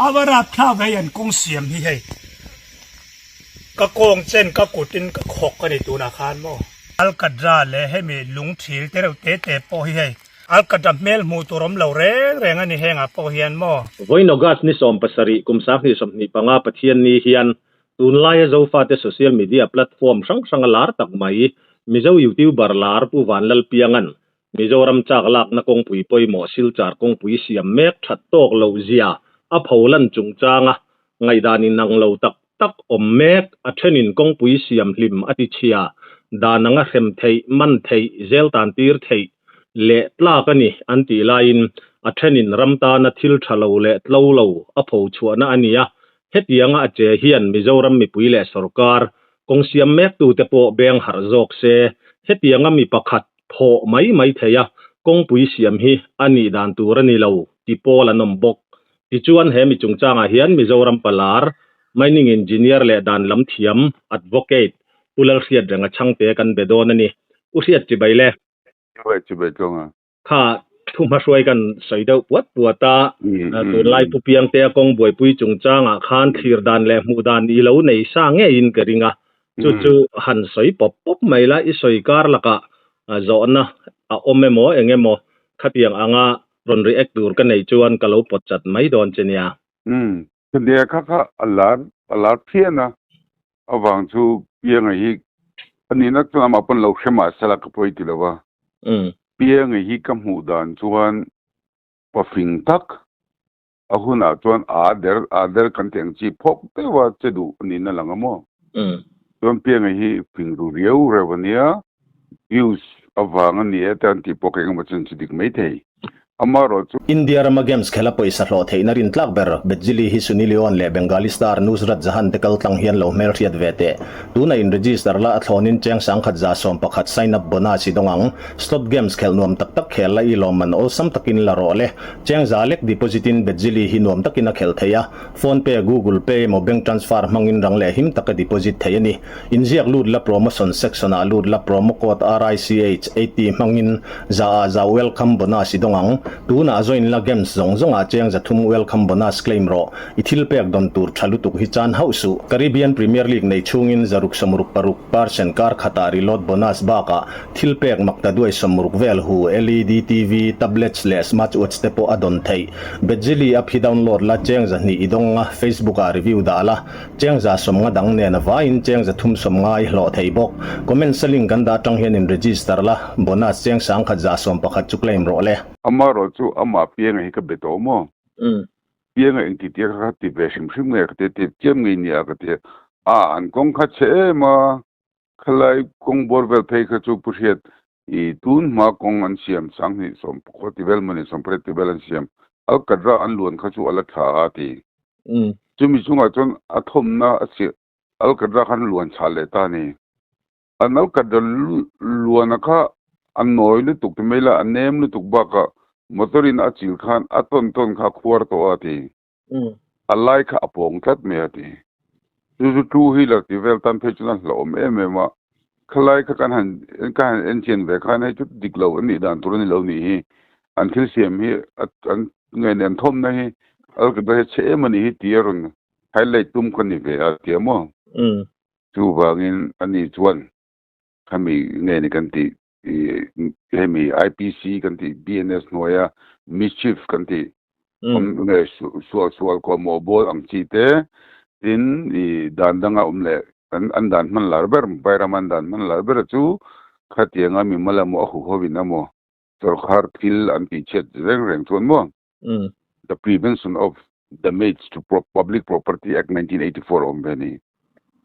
awara thla veyan kong siam hi hei ka kong chen ka kutin ka khok ka ni tu na khan mo al kadra le he mi lung thil te reu te po hi hei al kadra mel mu turom lo reng ani henga po hian mo voinogas ni som pasari kumsak ni som ni panga pathian ni hian tunlai zo fa te social media platform sang lar tak mai mizo youtuber lar pu wanlal piangan mizoram chaklak na kong pui poi mo silchar kong pui siam mek that tok lo zia a pholan chungchanga ngai dani nang lo tak tak om mek a thenin kong pui siam hlim ati chia dananga hem thei man thei zel tan tir thei le tla kani anti lain a thenin ramta na thil thalo le tlo a pho chuana ania hetianga a che hian mizoram mi pui le sarkar kong siam mek tu te po beng har jok se hetianga mi pakhat pho mai theya kong pui siam hi ani dan turani lo ti pol anom bok ti chuan he mi chungchanga hian mizoram palar mining engineer le dan lam thiam advocate pulal riat ranga changte kan bedon ani u riat ti baile chi bai chonga kha thuma roi kan soidau puata tur lai pu piang te kong boi pui chungchanga khan thir dan le mu dan i lo nei sa nge in keringa chu han soi pop mai la i soi kar laka zona a omemo engemo khatiang anga ron react tur ka nei chuan kalo potchat mai don chenia dia kha alar phiana awang chu piang hi ani nak tlam apon lo khema sala ka poi ti lawa piang hi kam hu dan chuan pafing tak ahuna chuan ader kan teng chi phok te wa chedu ni na langamo chuan piang hi ping ru riau rewania views awang ani tan ti pokeng ma chen chi dik mai thei amaro chu India Rama Games khela poisa hlo theina rin tlak ber bejili hi sunilion le Bengali Star Nusrat Jahan tekal tlang hian lo mer riat vete tuna in register la thlonin cheng sang khat za som pakhat sign up bona si dongang slot games khel nuam tak tak khel la i loman ol sam takin la role cheng za lek deposit in bejili hi nuam takin a khel theya phone pay Google Pay mo bank transfer mangin rang le him tak deposit theyani injiak lud la promotion section a lud la promo code RICH 80 mangin za welcome bona si dongang tuna join la games zong a cheng za thum welcome bonus claim ro ithil pek don tur thalutuk hi chan hausu Caribbean Premier League nei chungin zaruk samuruk paruk parsen kar khatari lot bonus baka thil pek makta duai samuruk vel hu LED TV tablets le smart watch te po adon thei bejili app hi download la cheng za ni idonga Facebook a review da la cheng za somnga dang ne na vain cheng za thum somnga I hlo thei bok comment selling ganda tang hian in register la bonus cheng sang khat za som pakhat chu claim ro le amaro chu ama piang hi ka beto mo piang en ti tia kha ti be sim nge ka te chem ngi nia ka te an kong kha che ma khlai kong bor vel thei kha chu pushet I tun ma kong an siam sang ni som ko ti vel mani som pre ti vel an siam al kadra an luan kha chu ala tha ati chu mi chunga chon athom na asi al kadra khan luan chale ta ni an al kadra luan kha an noi lu tuk mela an nem lu tuk ba ka motorin achil khan aton kha khuar to ati alai kha apong that me ati tu hi la ti vel tan phechuna lo me ma khlai kha kan enchen ve khan ai chu diklo ani dan turani lo ni an thil siam hi an ngai nen thom na hi al ka da che mani hi tierun highlight tum kan ni ve ati mo chu wangin ani chuan khami ngai ni kan ti hemi IPC kan ti BNS noya mischief kan ti nge sual ko mo bol ang chi te tin I dandanga umle an dan man larber bayraman dan man larber chu khatianga mi mala mo khu hobina mo sarkar thil an ti chet reng thon mo the Prevention of Damage to Public Property Act 1984 ombeni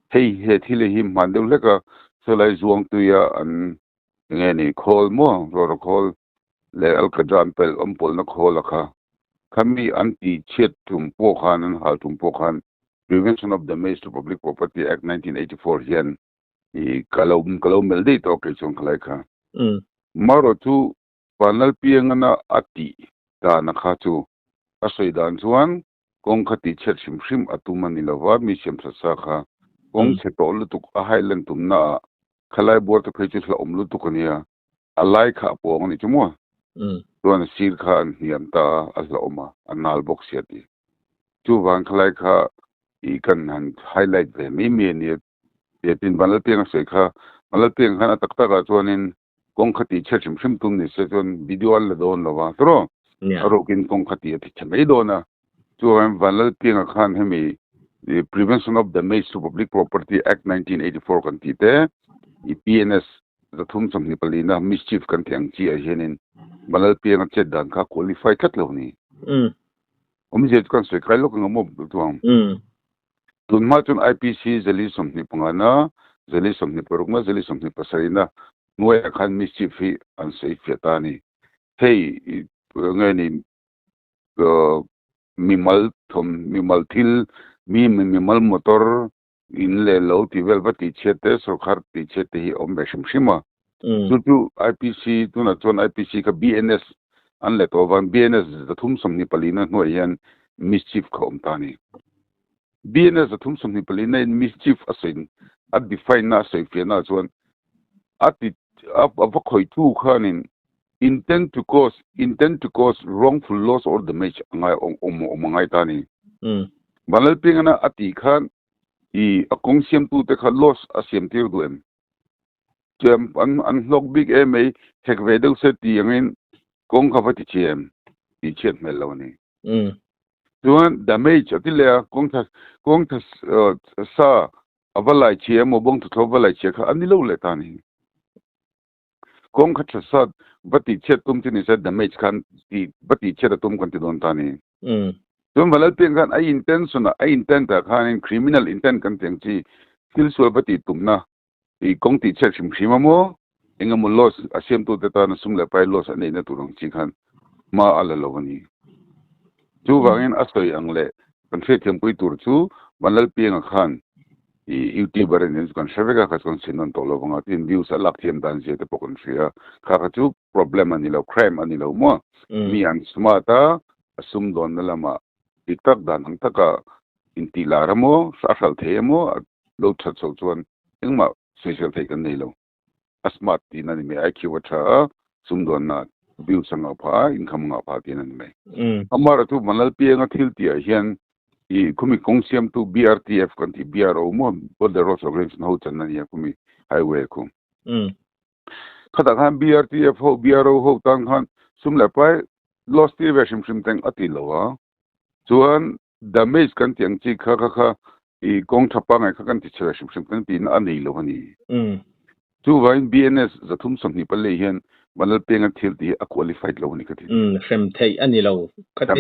hey he thile hi mandeu leka solai zuang tu ya an ngeni khol mo ro khol le al kadran pel pol na khol kha kami anti chet tum po khan an hal tum po khan Prevention of Damage to Public Property Act 1984 hian I kalau melde to ke chong khlai kha maro chu panel piangana ati ta na kha chu asoi dan chuan kong khati chet sim atumani lawa mi sem sa kha kong chetol tuk a highland tum na khalai bor to phei chu la omlu tukania alai kha pong ni chumo tuan sir khan hiam ta asla oma anal box yati chu wang khlai kha I kan han highlight ve mi ni ye tin banal piang se kha banal piang khan tak tak a chuanin kong khati chhim hrim tum ni se chon video al don lawa tro aro kin kong khati a themei dona chuan banal piang khan hemi the Prevention of Damage to Public Property Act 1984 kan ti te I PNS the thum sam ni palina mischief kan tiang chi a hianin banal piang che dan kha qualify kat lo ni je kan se kai lo kan mo tuang tun ma chun IPC zeli som ni pangana zeli som ni porukma zeli som ni pasarina nuai khan mischief hi an sei fiatani hey ngai ni mimal thil mimal motor in le lo ti vel va ti chete so khar ti chete hi om beshim shima tu IPC tu na chon IPC ka BNS an le to van BNS da thum som ni palina no yan mischief ka om tani BNS da thum som ni palina in mischief asin at define na sai fe na chon at ava khoi tu khanin intend to cause wrongful loss or damage ngai ngai tani banal pingana ati khan I akong siam tu te kha loss asiam tir duem jem an log big ma hek vedel se ti angin kong kha pati chem ti chet mel lawni tuan damage atile kong thas sa avalai chem obong to thovalai che kha ani lo le tani kong kha sa bati chet tum tin se damage khan ti bati chet tum kan ti don tani tuan balal ping kan ai intent ta khan criminal intent kan teng chi skill so bati tumna I kong ti chet sim mo engam loss asiam tu te ta na sum le pai loss ani na turang chi khan ma ala lawani chu wangin asoi angle kan fe tem pui tur chu balal ping khan YouTuber in kan sevega ka kon sinon to lo banga tin views alak thiam dan je te pokon sia kha chu problem ani lo crime ani lo mo mi an smata asum don na lama tiktak dan ang taka inti laramo sasal themo lo that so chuan engma social take an nei lo asmat tin ani me IQ watha sum don na views anga pha income nga pha tin ani me amara tu manal pi nga thil ti a hian I kumi kongsiam tu BRTF kan ti BRO mo border roads organization ho chan na ya kumi highway ko khata khan BRTF ho BRO ho tang khan sumla pai lost ti version sim teng ati lawa chuan damage kan tiang chi kha I kong thapa ngai kha kan ti chira sim kan ti na ani lo ni chu vain BNS zathum samni pale hian manal penga thil ti a qualified lo ni ka ti sem thei ani lo khate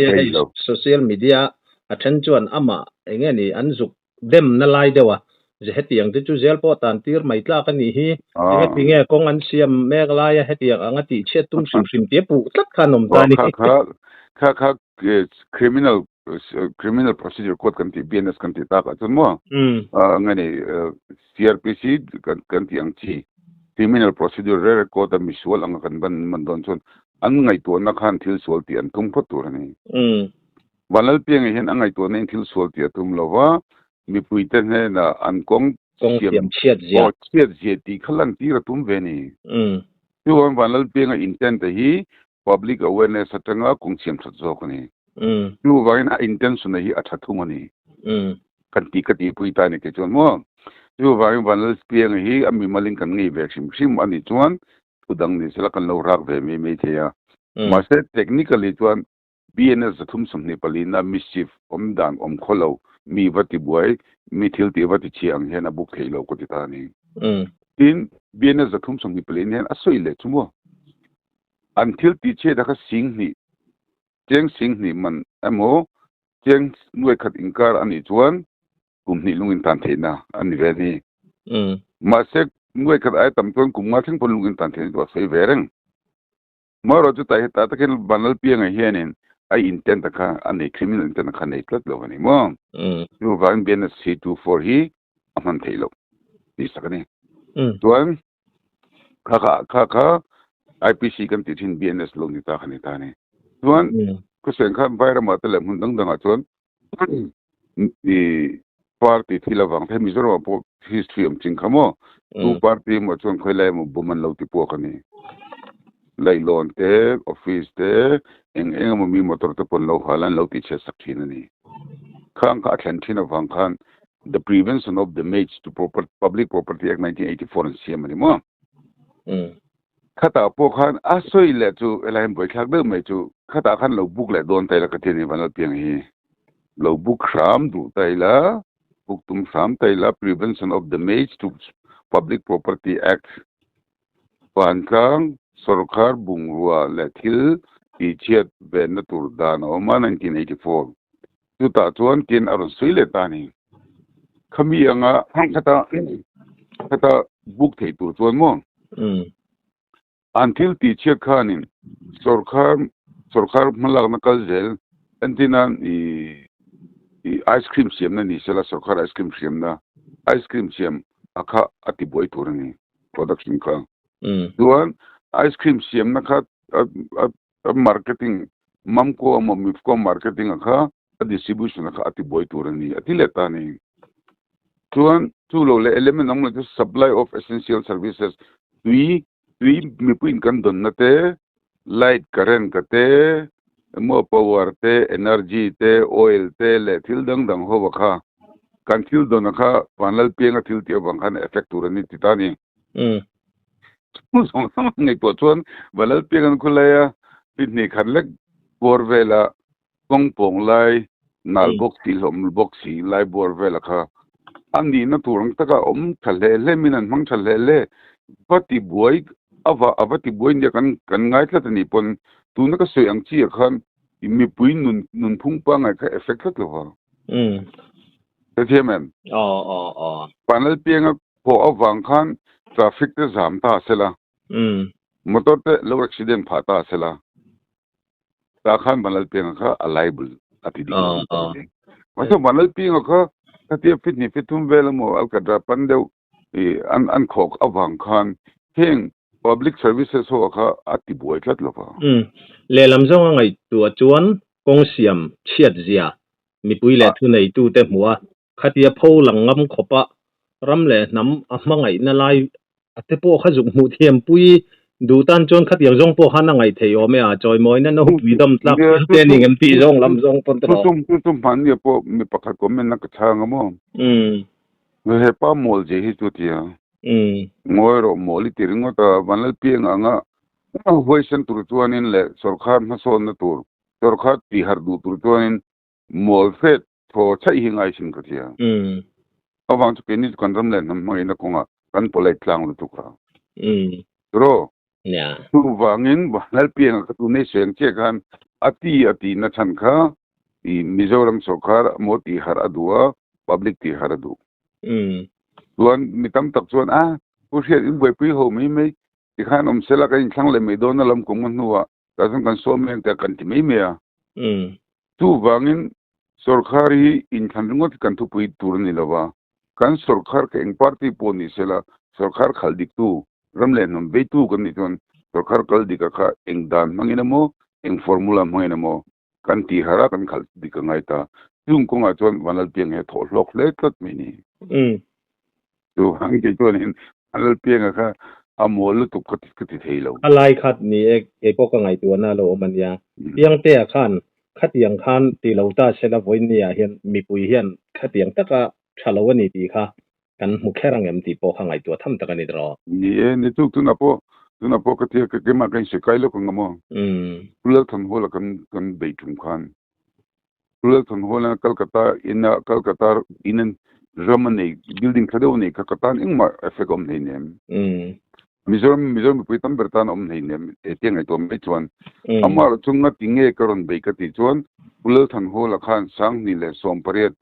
social media athan chuan ama engeni anzuk dem na lai dewa je hetiang te chu zel po tan tir mai tla ka ni hi hetinge kong an siam mek la ya hetiang angati chetum sim te pu tlat khanom ta ni kha criminal procedure code kan ti BNS kan ti ta ka chun mo ngani CRPC kan ti ang chi criminal procedure code a misual ang kan ban man don chun an ngai to na khan thil sol ti an tum photur ni Banal piang hian angai to na thil sol ti atum lawa mi puiten he na an kong siam chiat je ti khalang ti ratum ve ni tu wan banal piang intent hi public awareness atanga kong siam that zo ni tu wain intention hi athathung ani kan ti puita ni ke chon mo tu wain banal piang hi ami malin kan ngi ve sim ani chuan udang ni sela kan lo rak ve me thea ma se technically chuan BNS zathum samni palina mischief omdang kholo mi vati buai mi thil ti vati chiang hena buk theilo ko titani in BNS zathum samni palin hen asoi le chumo until ti che da ka sing ni man amo cheng nuai khat inkar ani chuan kumni lungin tan theina ani veni ma se nuai khat ai tam ton kumma thing pon lungin tan thein to sei vereng maro chu tai ta ken banal piang hianin I intend ka ani criminal intent ka nei tlat lo ani mo you van BNS C24 hi aman thailo ni sakani tuan kha IPC kan tin BNS lo ni ta khani ta ni tuan ko sen kha bayra ma tele mun dang dang chuan ni party thila wang the Mizoram po history ching khamo tu party mo chuan khoilai mo buman lo ti po khani lailon te office te eng mo mi motor te pon lo halan lo ti che sakhin ani khang ka thlan thina wang khan the Prevention of Damage to Public Property Act 1984 siam ani mo khata po khan asoi le chu elaim boi thak de mai chu khata khan lo buk le don tai la ka thini banal piang hi lo buk ram du tai la buk tum sam tai la Prevention of Damage to Public Property Act pan kang sarkar bungrua le thil ti chet ben na tur dan oma 1984 tu ta chuan kin aron sui le tani khami anga hang khata buk thei tur chuan mo until ti chet khanin sarkar malak na kal zel antina i ice cream siam na ni sela sarkar ice cream siam akha ati boi turani production ka duan ice cream siam na kha marketing mamko mifko marketing akha distribution akha ati boi turani ati letani duan tu lo le element ang to supply of essential services tui mipuin kan don na te light current ka te mo power te energy te oil te le thil dang ho kha kan thil don kha panel penga thil te bang khan effect turani titani song sang nei po chuan balal pengan khulaya pitni khanlek borvela pong lai nal box til hom box si lai borvela kha ani na turang taka thale le minan mang thale le pati boy avati boy ne kan ngai tlatani pon tu na ka soyang chi khan mi pui nun phung pa ngai kha effect lat lo Temen. Panel penga po awang khan traffic te jam ta sela motor te low accident phata sela ta khan banal penga kha aliable ati di maso banal penga kha ati fitni fitum vela mo alkadra pandeu an khok awang khan heng public services ho kha ati boi tlat lo le lam zong ngai tu chuan kong siam chiat zia mi pui le thu nei tu te hmuwa khatia pho langam khopa ram le nam ahmangai na lai ate po khazuk mu thiam pui du tan chon khatiang zong po hana ngai thei ome a choi moi na no widom tlak te ning em ti zong lam zong pon tro tum pan ye po mi pakhat ko men na ka thang mo he pa mol je hi tu tia ngoi ro moli tiringo ta banal pieng anga hoisen tur chuanin le sarkar na son na tur sarkar ti har du tur chuanin mol fet tho chai hi ngai sin ka tia awang chu kenis kan ram le nam mai na konga kan polai tlang lu tu ka ro tu wangin banal pieng ka tu nei seng che kan ati na chan kha I Mizoram sarkar moti har adua public ti har adu tuan mitam tak chuan pusiat in boi pui ho mai ti khan sela kan thlang le mai don lam kum nuwa ka san kan so men ta kan ti mai me tu wangin sarkari in thanringot kan tu pui tur ni lawa kan sarkar ke eng party poni sela sarkar khaldik tu ramle nom be tu kan ni ton sarkar khaldik ka eng dan mangina mo eng formula mangina mo kan ti hara kan khaldik ngai ta tung ko nga chon wanal piang he tho lok le tat mi ni tu hang ke chon in wanal piang ka amol tu kati theilo alai khat ni e ko ka ngai tu na lo omania piang te khan khatiang khan ti lo ta sela voinia hian mi pui hian khatiang taka thalawani ti kha kan mu kherang em ti po khangai tu tham taka ni dro ni tu na po ka ti ke ma kan se kai lo ko ngamo pulal thon hola kan beitum khan pulal thon hola Kolkata in Germany building khadeu ni ka katan ingma efegom nei nem Mizoram puitam bertan nei nem etiang ai tom be chuan amar chunga tinge karon be ka ti chuan pulal thon hola khan sang ni le som pariat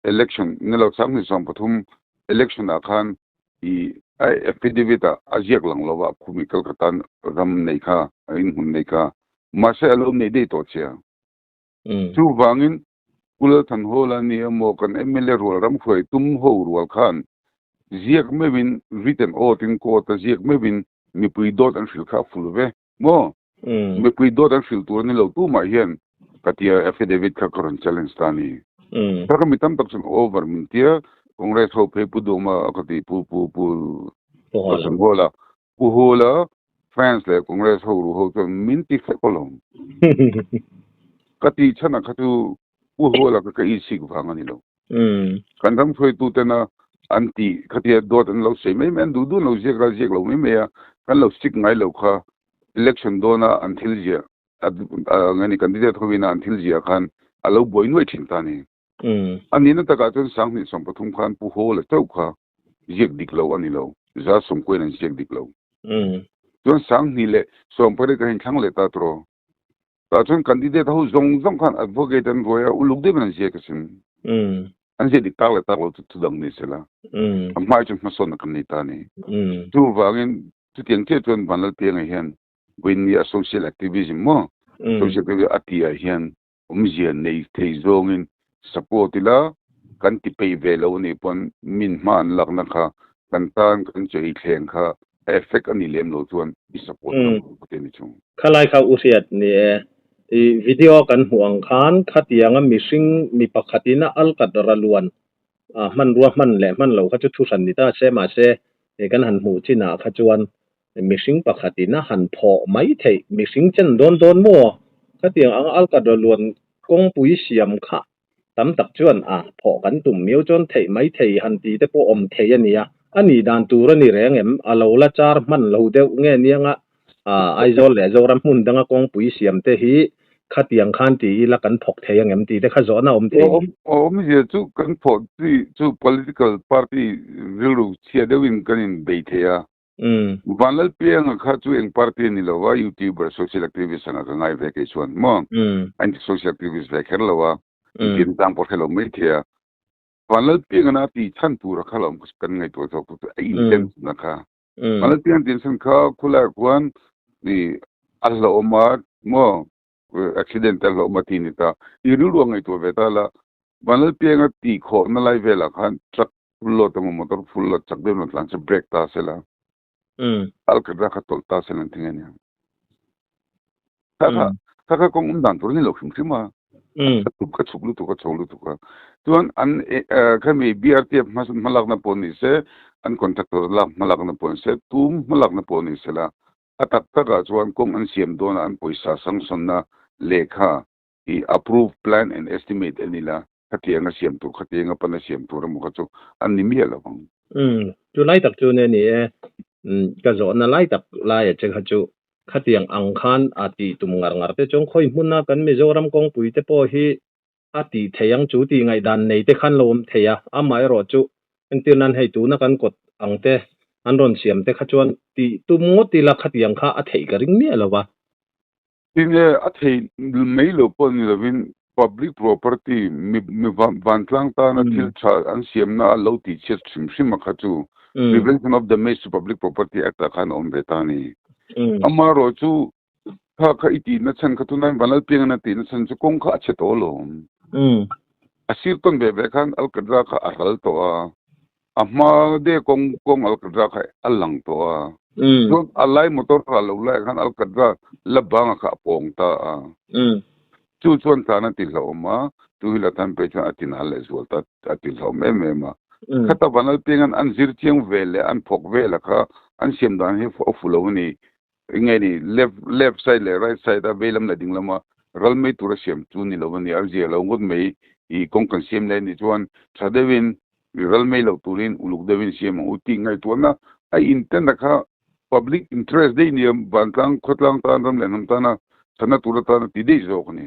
election nelo sang ni som pathum election a khan I affidavit ajiak lang lowa khumi Kolkata ram nei kha in hun nei kha mase alom nei dei to chia chu wangin pulal thon hola ni mo kan MLA rol ram khoi tum ho rol khan ziak mebin written in court ziak mebin mi pui dot an fil kha fulve mo mi pui dot an fil tur ni lo tu ma hian katia affidavit kha karon challenge tani taka mitam tak sun over min tia congress ho pe pu do ma akati pu hola fans le congress ho ru ho min ti fe kolom kati chana khatu u ho la ka I sig phang ani lo kan dang phoi tu te na anti khatia dot an lo sei mai men du lo je ka je lo me ya kan lo sik ngai lo kha election dona until je ngani candidate ho wina until je khan alo boi noi thin ta ni ani na ta ka chon sang ni som pathum khan pu ho la chau kha je dik lo ani lo za som ko nan je dik lo chon sang ni le som pare ka hin thang le ta tro ta chon candidate ho zong khan advocate an roya uluk de ban je ka sin an je dik ta le ta lo tu dang ni sela mai chon ma son na kan ni ta ni tu wangin tu tiang che chon ban la tiang hian when we are social activism mo social activism atia hian umjian nei thei zongin support ila kan ti pei velo ni pon min man lak na kha kan tan kan chei thleng kha effect ani lem lo chuan I support ko ni chung khalai kha usiat ni e video kan huang khan khatianga mishing mi pakhatina alkadra luan man ruwa man le man lo kha chu thu san ni ta se ma se e kan han mu china kha chuan mishing pakhatina han pho mai thei mishing chen don mo khatiang ang alkadra luan kong pui siam kha tam tak chuan pho kan tum miu chon thei mai thei han ti te po om thei ania ani dan tur ani rengem alo la char man lo deuh nge nianga aizol le zoram mun danga kong pui siam te hi khatiang khan ti la kan phok thei angem ti te kha zo na om thei om je chu kan pho chu political party rilu chia dewin kan in be thea vanal piang kha chu eng party ni lo wa youtuber social activist na ka ngai vacation mo anti social activist ve kher lo wa tin tang por hello me thea vanal piang na ti chan tu ra khalom kan ngai to to ai intent na kha vanal piang tin san kha khula kwan ni allo ma mo accidental lo mati ni ta iru ro ngai to ve ta la vanal piang ti kho na lai ve la khan truck lo to motor full lo chak de no tlan se break ta se la alkadra ka tolta se lan tingania kaka kong dan tur ni lo khim ma tu ka chuklu tuan an kami BRTF malak na pon ni se an contractor la malak na pon se tum malak na pon ni se la atak taka chuan kong an siam dona an poisa sanction na lekha I approve plan and estimate anila khatianga siam tu khatianga pana siam tu ra mu ka chu an ni mi la bang chu lai tak chu ne ni ka zo na lai tak lai che kha chu khatiang ang khan ati tum ngar te chong khoi munna kan mizoram kong pui te po hi ati theyang chu ti ngai dan nei te khan lom theya amai ro chu entir nan hei tu na kan kot ang te an ron siam te kha chuan ti tu mo ti la khatiang kha a thei ka ring mi alawa tin a thei mai lo pon ni lovin public property mi van tlang ta na thil tha an siam na lo ti che sim ma kha chu prevention of damage to public property act khan on betani amaro chu kha iti na chan kha tu nan banal ping na ti na chan chu kong kha che to lo asir ton be khan al kadra kha aral to ama de kong al kadra kha alang to so alai motor kha lo la khan al kadra labang kha pong ta chu chuan ta na ti lo ma tu la tan pe cha atin al zol ta atil lo me ma khata banal ping an zir chiang vele an phok vela kha an siam dan he fulo ni ngai ni left side le right side a belam la ding lama ral me tur siam chu ni lo ni ar je lo ngot me I kong kan siam le ni chuan thadewin ral me lo turin uluk dewin siam uti ngai tu na ai intent kha public interest de ni bantang khotlang ta ram le nam ta na thana tur ta na ti de zo khni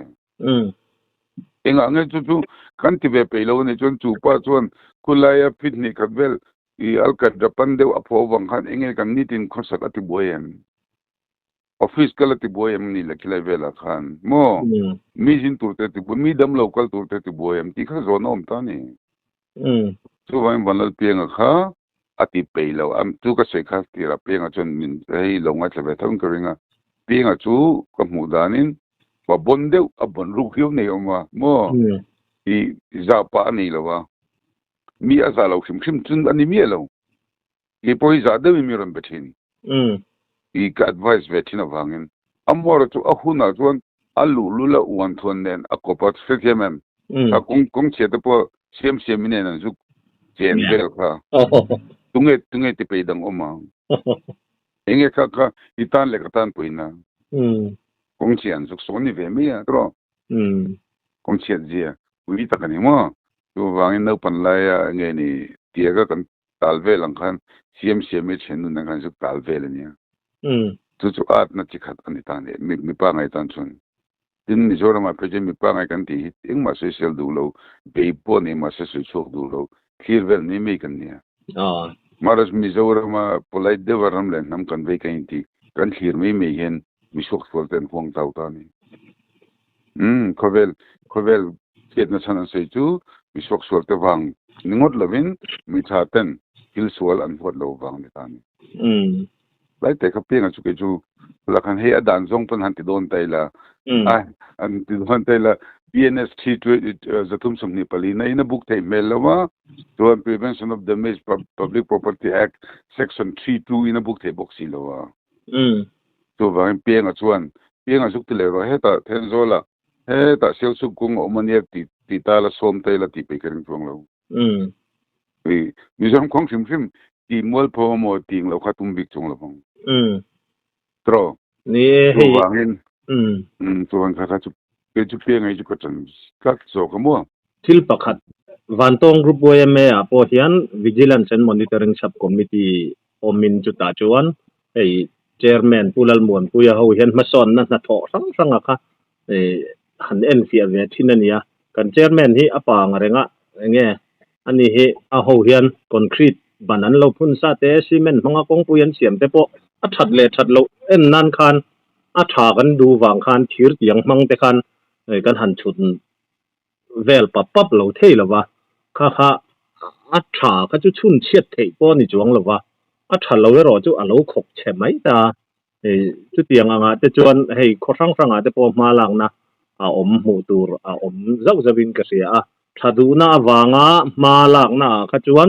enga ngai chu kan ti be pe lo ni chuan chu pa chuan kulaya fit ni khabel I alka japan deu apho wang khan engel kan nitin khosak ati boyen office kala ti boyem ni la kilai vela khan mo mi jin turte ti mi dam local turte ti boyem ti kha zona om ta ni chu vain banal pianga kha ati peilo am tu ka se kha ti ra pianga chon min ei longa tla thong keringa pianga chu ka mu danin ba bondeu abon ru khiu nei oma mo I za pa ni lawa mi aza lo khim chun ani mi lo I poi za de mi ron bethin I ka advice vetin avangin amor tu ahuna tuan alu lula uan thon nen akopat fekemem a kong che te po sem mine nan zu jen bel kha tunge ti pe dang oma enge kha itan le katan puina kong chian zu so ni ve mi a tro kong chian ji วิตากันนี่มั้งตัววางอินเอาปันไลอะไงนี่เตียก็กันตัลเวลังคันเสียมไม่เช่นนู้นนังคันสุดตัลเวลเนี่ยจู่ๆอาจนัดจิขัดอันนี้ตานเนี่ยมีป้าไงตานชนดินนี่โจรมาเพื่อจะมีป้าไงกันที่เองมาเสียดูโลเบย์ปนี่มาเสียโชคดูโลคีร์เวลนี่ไม่กันเนี่ยมาร์สมิโจรมาพลายเดวารมเลนน้ำกันเวกันที่กันคีร์ไม่เห็นมีโชคสวรรค์ห่วงเท่าตานี่เขาเวลเกิดนัชนันเสียจูมีโชคสวรรค์วังนิงดลวินมีชาเต็นฮิลสวอลอันพอดโลวังนี่ตานี่ไล่แต่เขาเพียงอ่ะจุกจูหลักฐานให้อดันส่งปัญหาที่โดนไตละอันที่โดนไตละ BNS ที่จะทุ่มสมนิปลีในนั้นบุกไทยเมลแล้วว่าตัว Prevention of Damage Public Property Act Section 32อินบุกไทยบอกสิแล้วว่าตัวบางเพียงอ่ะชวนเพียงอ่ะสุกที่เลยว่าเฮ้แต่เทนโซล่ะเฮ้แต่เซลสุกุงอมันเนี่ยติตาละส้มไตละติไปกันช่วงเรามีจำของชิมที่มัวพอมอติงเราขัดตุ้มบิ๊กจงละพงตรอนี่ตัววางเงินตัววันข้าจุจุเพียงไงจุกจันกักโซกมัวทิลปักขัดวันตองกรุ๊ปวยเมียพอเฮียน Vigilance and Monitoring Subcommittee อมินจุตาจวนไอ้ Chairman ผู้ละมวนผู้ยาเฮาเฮียนมาสอนนั่นนะทอสังอะค่ะไอ้หันเสียเวที่นั่นเนี่ยกัน Chairman ที่อปางอะไรงะเงี้ยอันนี้เฮอาเฮาเฮียนคอนกรีตบันนั้นเราพุ่นซาเตซีเมนต์มังกงปุยันเสียมแต่พออัดถัดเลถัดเรานั่นคันอัดถากันดูวางคันถืออย่างมังแต่คันกันหันชุดเวลปั๊บเราเท่หรอวะข้าอัดถาก็จะชุนเชียดเทป้อนี่จวงหรอวะอัดถัดเราไว้รอจุเราขกใช่ไหมตาจุดเตียงอ่ะจะจวนให้ข้อสั่งอ่ะจะพอมาหลังนะอมหูตูรอมเจ้าจะวินกเสียถ้าดูหน้าวางอ่ะมาหลังนะก็จวน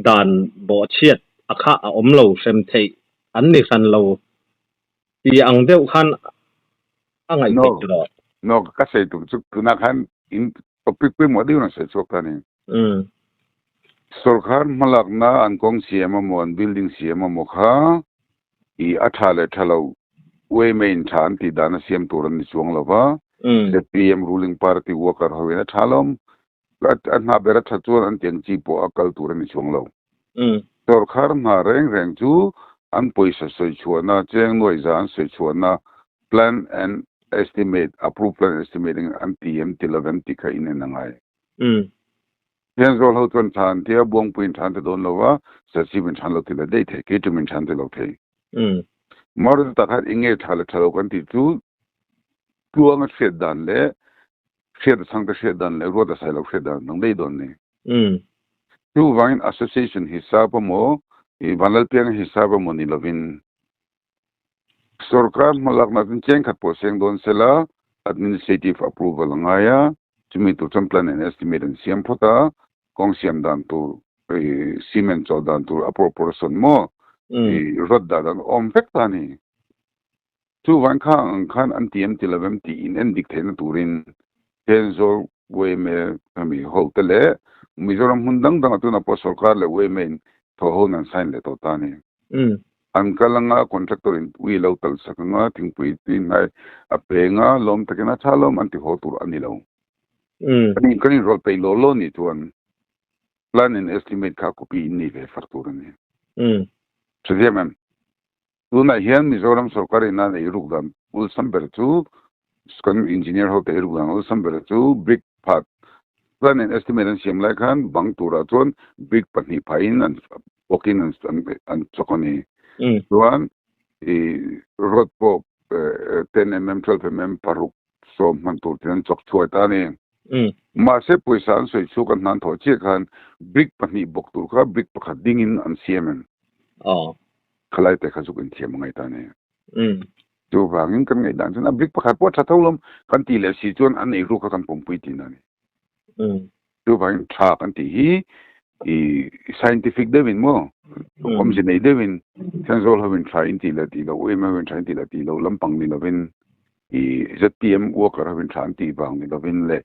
ดันบ่เชียดอะค่ะอมเราเซมเทอันนี้คันเราที่อังเดียวคันอังไงติดรอnoก็เสียตุนักขันอินปปิกหมดดีนะเสียชกตานี่สุรคารมาลักนะอันกงเสียมาหมดบิลดิ้งเสียมาหมดค่ะอีอัฐาเลทะเลาเวไม่อินทานที่ดานเสียมตัวนี้ช่วงละวะThe PM ruling party worker เขาเนี่ยทาลมก็อันน่าเบรทัดตัวอันเตียงจีโปอักลตัวนี้ช่วงเราสุรคารมาแรงจูอันป่วยสวยชวนนะเจ้งหน่วยจานสวยชวนนะ plan and estimate approve plan estimating อันทีเอ็มที่เราเว้นที่ใครเนี่ยนั่งไงเห็นเราตัวทานที่บวงปุ่นทานที่โดนเราว่าสัตย์สิบินทานเราที่เราได้เทกิจมินทานที่เราเทมารู้ตักให้เงี้ยทานเรากันที่ตัวงั้นเสียดันเลยเสียดสังเกตเสียดันเลยรู้ว่าใส่เราเสียดันนั่งได้โดนนี่ตัววาง association ฮิสาบโมวันละเพียงฮิสาบโมนี่เราวินสุรการมาลักนัดเจงขัดโพเซงโดนเสละ administrative approval ง่ายจะมีตัวจำ plan and estimate เสียมพอตากองเสียมดันตัวซีเมนต์จอดันตัว appropriation โมรถดันอมเฟกตานี่ทุกวันข้างอันที่ที่เราเว้นที่อินเอ็นดิกเทนตูรินเทนโซเวเมมีโฮเทลมีจอมหุ่นดังตัวนับสุรการเลยเวเมนทอนันไซน์เลยตัวตานี่อันก็ลังคอนแทคเตอร์วิลเอาตัลสักงาถึงปีที่ไหนเปงาลมตะกันชาลมอันที่โฮตูอันนี้เราอันนี้รอลไปโลโลนี่ตัวนั้น plan and estimate ข้าก็ปีนี่เวฟัร์ตูรันนี่ใช่ไหมตัวนั้นเฮียนมิโซรัมสุรการินาในรูปดันอุลซัมเบอร์จูสกันอินจิเนียร์เขาแต่รูปดันอุลซัมเบอร์จูบิ๊กพาร์ท plan and estimate เสียมไล่ขันบังตัวละจวนบิ๊กปันนี่พายินอันโอเคอันสกุลนี้ส่วนรถพบ10 mm 12 mm ปารุกสมมันตัวที่นั่นจกช่วยตานี่มาเสพปุ๋ยสารสวยสุกันนั้นถอดเชือกกันบริกปันนี่บกตัวครับบริกประคัดดิ้งอินอันเสียมันขลายแต่ข้าสุกันเสียมังไงตานี่จูบางยิ่งกันไงดังฉะนั้นบริกประคัดปวดชัดเท่าลมกันตีเลยสีจวนอันนี้รู้กันผมปุยตีนั่นนี่จูบางยิ่งชากันตีscientific เดวินมั้งผมจะในเดวินฉันโซลฮาวินทรายตีละตีละเว้ยมาวินทรายตีละตีละลำปังนี่ละวินZPM worker ฮาวินทรายตีบางนี่ละวินเลย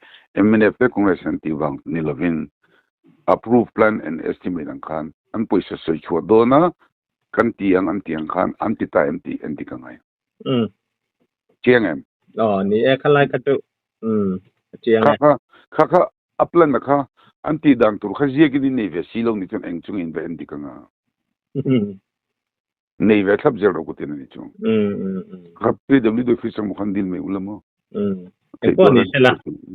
MNF คงเลยสันตีบางนี่ละวิน approve plan and estimate อันปุยสวยชัวร์โดนะกันตีอันตีคันอันตีตายอันตีกันไงเจียงเอ็มนี่ขลายกันจุเจียงข้า aplan na kha anti dang tur kha je ki ni ve silong ni chon eng chung in ve endi kanga nei ve thap zer ro ko tin ni chung kha PW do fisang mo khan dil me ulamo ko ni sela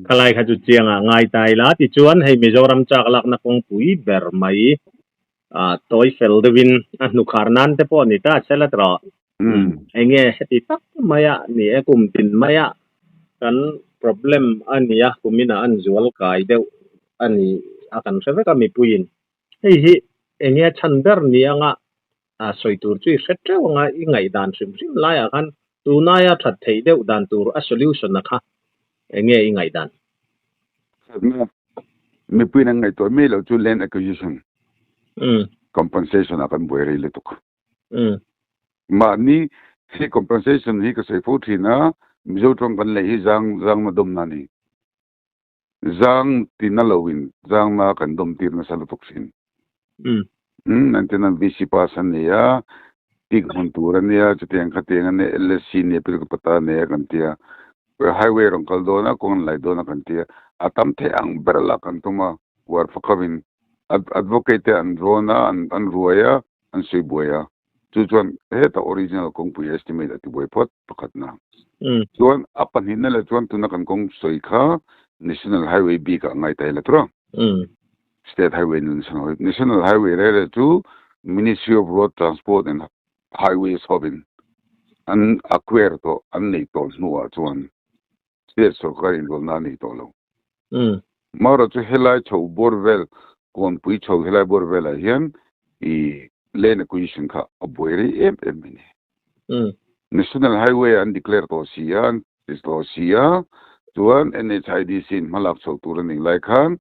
kalai kha chu chianga ngai tai la ti chuan hei Mizoram chak lak na kong pui ber mai toy fel devin nu kharnan te po ni ta sela tra enge heti tak maya ni ekum tin maya kan problem ania kumina an zual kai deu ani akan seve ka mi puin hei hi enge chander ni anga soitur chui setre nga i ngai dan sim sim la ya kan tunaya that thei deu dan tur a solution na kha enge i ngai dan me puin ngai to me lo chu land acquisition compensation akan boy re le tuk ma ni si compensation hi ka sei fu thi na mizo tong kan le hi jang ma dom na ni jang tinalowin jang ma kan dom tir na sal tuk sin nantinan VC pasan niya tig hunturan niya chuteng khateng ne LSC ne pil pata ne kan tia highway rong kaldo na kon lai do na kan tia atam the ang berla kan tuma war fakawin advocate an rona an ruaya an sibuya chuan heta original kong pu estimate ati boy pot pakat na chuan apan hinna le chuan tuna kan kong soikha national highway b ka ngai tai la tro state highway national highway re to Ministry of Road Transport and Highways hobin an acquire to an nei tol nuwa chuan state sarkar involved na nei tolo maro chu helai chho borvel kon pui chho helai borvel a hian I lane acquisition kha aboiri em ni national highway an declare to sian is to sia chuan NHIDC malak chho turani lai khan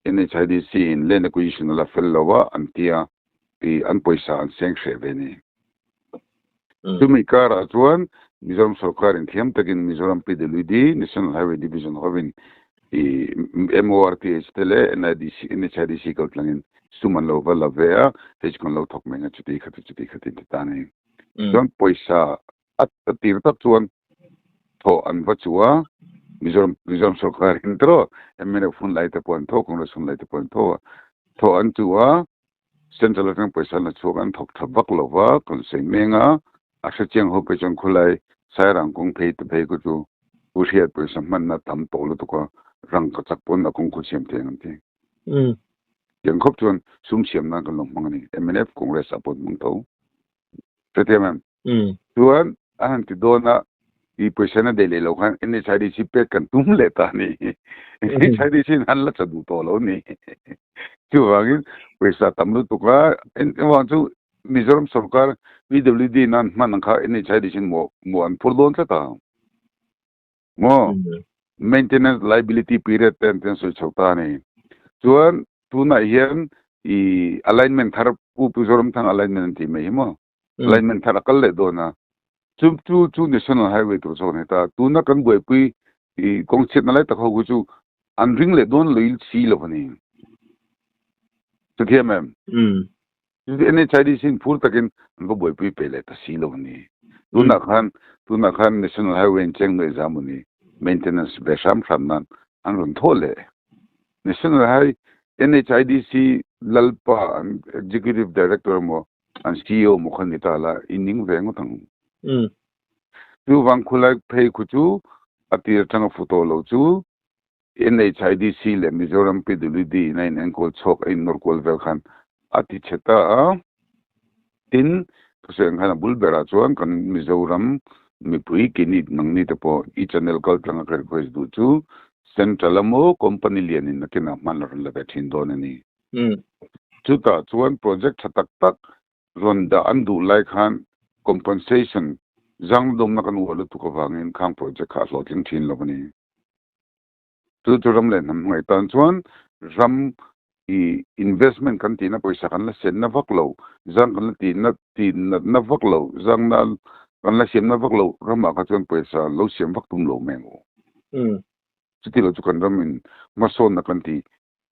NHIDC in lane acquisition la fellowa antia an poisa an seng sheveni tumi kara chuan Mizoram sarkar in thiam takin Mizoram PWD National Highway Division hobin MORTH tele NHIDC kaltlangin suman lo vala vea hejkon lo thok menga chuti khati tani chuan poisa at tir tak chuan tho an vachua Mizoram sarkar intro emene phun lai te pon tho kong sun lai te pon tho an chua central bank poisa na chuan thok thabak lova kon sei menga asa cheng ho pe chang khulai sairang kong phei te phei ku chu usiat poisa man na tam to lo to ko rang ka chak pon na kong khu chem te ngam te yang khop chuan sum siam na kan long mangani MNF congress apot mong to preteman chuan an ti dona I poisa na dele lo khan NHIDC pe kan tum le ta ni NHIDC han la chadu to lo ni chu wangin poisa tamlu to ka en wang chu Mizoram sarkar PWD nan man kha NHIDC mo an purdon ta mo maintenance liability period ten so chota ni chuan tuna hian I alignment thar pu Mizoram thang alignment ti mai mo alignment thar kal le do na chu national highway to so ta tuna kan boi pui I kongchet na lai ta kho chu an ring le don loil si lo bani to kia ma'am NHIDC phur takin go boi pui pele ta si lo bani tuna khan national highway cheng no examuni maintenance be sam nan an ron thole national highway NHIDC lalpa executive director mo an CEO mo khan itala ining veng thang tu wang khulai phei khu chu atir tang photo lo chu NHIDC le Mizoram PWD nine ankol chok in norkol vel khan ati cheta tin kuseng khan bulbera chuan kan Mizoram mi pui kinit nangni te po I channel kal tang ka request du chu central mo company lian in nakina manor le bethin don ni chuta chuan project chatak tak ronda andu lai khan compensation jang dom na kan wala tu ko wangin khang project kha loting thin lo bani tu ram le nam ngai tan chuan ram I investment kan tina poisa kan la sen na vaklo jang kan ti na vaklo jang na kan la sem na vaklo ram ka chuan poisa lo sem vak tum lo mengo chuti lo chu kan ram in mason na kan ti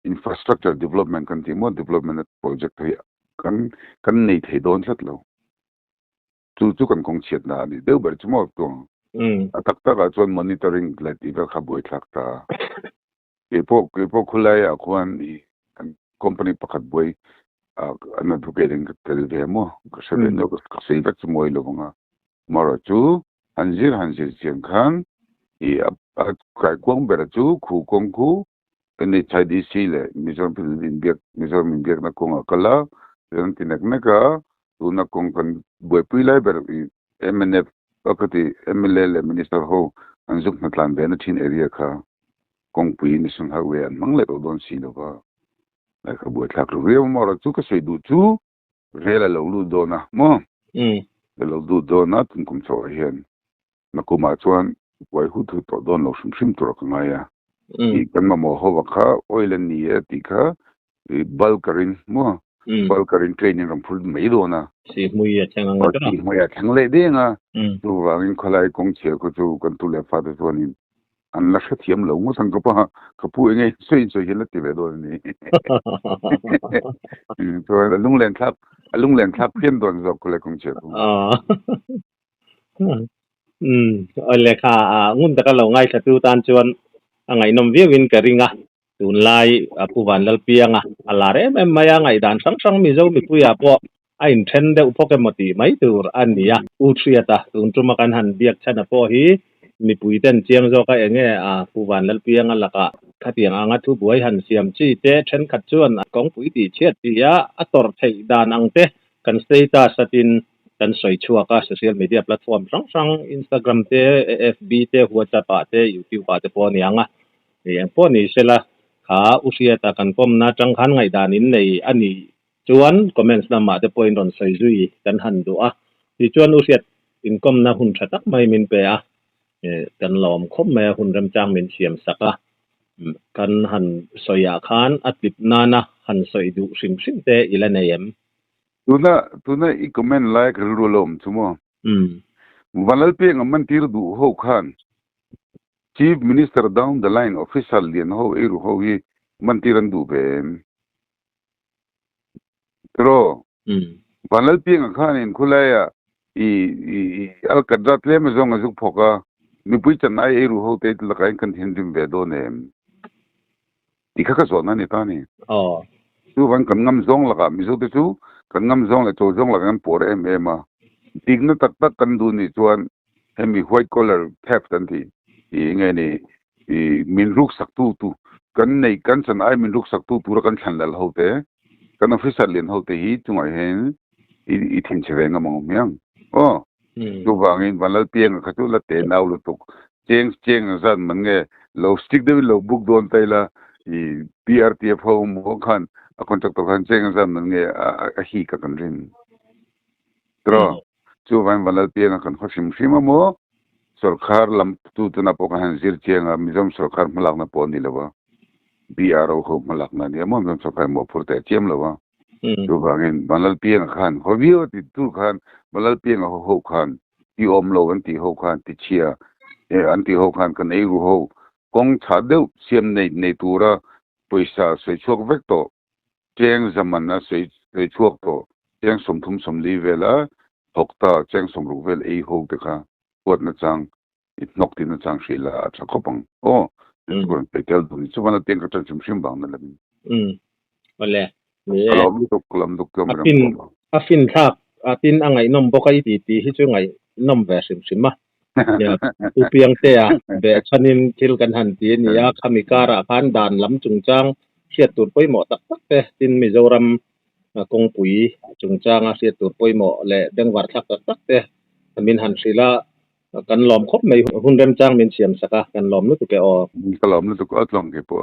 infrastructure development kan ti mo development project hi kan nei thei don sat lo chu kan kong chet na ni deu ber chumo to atak ta ka chuan monitoring la ti vel kha boi thak ta Ipo kulay akuan company pakat boy ano to getting telve mo kasi no kasi vet mo ilo mga mara chu hanjir chen khan kai kwang bera chu khu kong khu ni chai di si le mizom biak na kong akala then tinak na ka tu na kong kan boy pilai ber MNF akati MLL minister ho anjuk na tlan be na thin area kha kong pui ni sung ha we an mang le don si lo ka la ka bu thak ru mo ra chu ka sei du chu re la lo lu do na mo lo du do na tun kum cho hian na ku ma chuan wai hu thu to don lo shim to ka nga ya i kan ma mo ho wa kha oil ni e ti kha balkarin mo balkarin training ram phul mai do na si mui ya chang nga ti mo ya thang le de nga tu wa ngin kholai kong che ko chu kan tu le fa de chuan in an la kha thiam lo ngo sang ka pa ka pu ngai sei hi la ti ve do ni to lung len thak phian don zo ko le kong che le kha ngun ta ka lo ngai sa tu tan chuan angai nom viewin ka ringa tun lai puwan lal pianga alare me maya ngai dan sang mi zo mi puya po a in then de upoke moti mai tur ania utriata tun tuma kan han biak chana po hi mi pui ten chiang zo ka enge puwan lal pianga laka khatiang anga thu buai han siam chi te then khat chuan kong pui ti chet ti ya ator thei dan ang te kan status atin kan soi chua ka social media platform sang Instagram te FB te WhatsApp te YouTube te po nianga yang po ni sela kha usia ta kan pom na tang khan ngai danin nei ani chuan comments na ma te point on sai zui kan han do a ti chuan usia in kom na hun thatak mai min pe a kan lom khom me hun ram chang min siam saka kan han soya khan atip nana han soi du sim te ilanayem tuna I comment like rulom chumo walal pe ngaman tir du ho khan chief minister down the line official lien ho eru ho hi mantiran du ben tro walal pe khan in khulaya I al kadrat le me zong azuk phoka mi pui chan ai eru ho te la kai kan hin dim be do ne ikha ka zona ni tani tu van kan ngam zong la ka mi zo te chu kan ngam zong la cho zong la kan por ma digna tak kan du ni chuan hemi white collar theft an thi nge ni min ruk sak tu kan nei kan chan ai min ruk sak tu ra kan than lal ho te kan official lin ho te hi chungai hen I thin cheve nga mong myang tu wangin banal piang ka tu la te naw lu tuk cheng zan man nge lo stick de lo book don taila PRTF ho mo khan a contract khan cheng zan man nge a hi ka kan rin tro chu van banal piang kan khosim sima mo sarkar lam tu na po kan zir cheng mizom sarkar malak na po ni lawa BRO ho malak na ni mo mizom sarkar mo purte chem lawa tu bangin banal piang khan hobio ti tu khan banal piang ho khan ti om lo an ti ho khan ti chia an ti ho khan kan ei ru ho kong cha deu siam nei tura poisa sei chok vek to cheng zaman na sei chok to cheng som thum som li vela thokta cheng som ru vel ei ho te kha pot na chang it nok tin na chang shila cha kopang isgon petel du ni chwana teng ka chim sim bang na lamin wala kalam duk afin thak atin angai nom bokai ti hi chu ngai nom ve sim ma ya upiang te a be chanin thil kan han ti ni ya khamikara khan dan lam chungchang hiat tur poi mo tak te tin Mizoram kong pui chungchang a hiat tur poi mo le dengwar thak tak te min han sila kan lom khop mai hun rem chang min siam saka kan lom nu tu ke o kalam nu tu ko atlong ke po